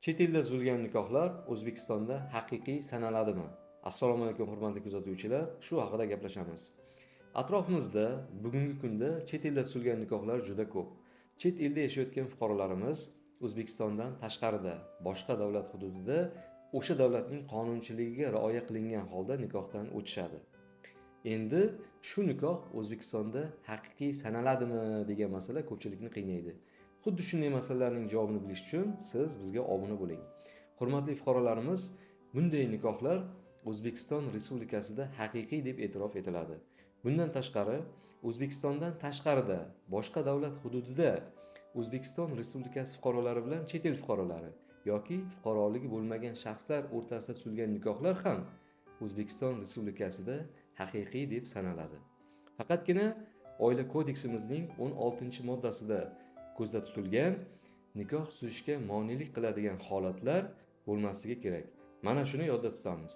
Chet elda tuzilgan nikohlar O'zbekistonda haqiqiy sanaladimi? Assalomu alaykum hurmatli kuzatuvchilar, shu haqida gaplashamiz. Atrofimizda bugungi kunda chet elda tuzilgan nikohlar juda ko'p. Chet elda yashayotgan fuqarolarimiz O'zbekistondan tashqarida, boshqa davlat hududida o'sha davlatning qonunchiligiga rioya qilingan holda nikohdan o'tishadi. Endi shu nikoh O'zbekistonda haqiqiy sanaladimi degan masala ko'pchilikni qiynaydi. Xuddi shunday masalalarning javobini bilish uchun siz bizga obuna bo'ling. Hurmatli fuqarolarimiz, bunday nikohlar O'zbekiston Respublikasida haqiqiy deb e'tirof etiladi. Bundan tashqari, O'zbekistondan tashqarida, boshqa davlat hududida O'zbekiston Respublikasi fuqarolari bilan chet el fuqarolari yoki fuqaroligi bo'lmagan shaxslar o'rtasida tuzilgan nikohlar ham O'zbekiston Respublikasida haqiqiy deb sanaladi. Faqatgina Oila kodeksimizning 16-moddasida ko'zda tutilgan nikoh tuzishga monelik qiladigan holatlar bo'lmasligi kerak. Mana shuni yodda tutamiz.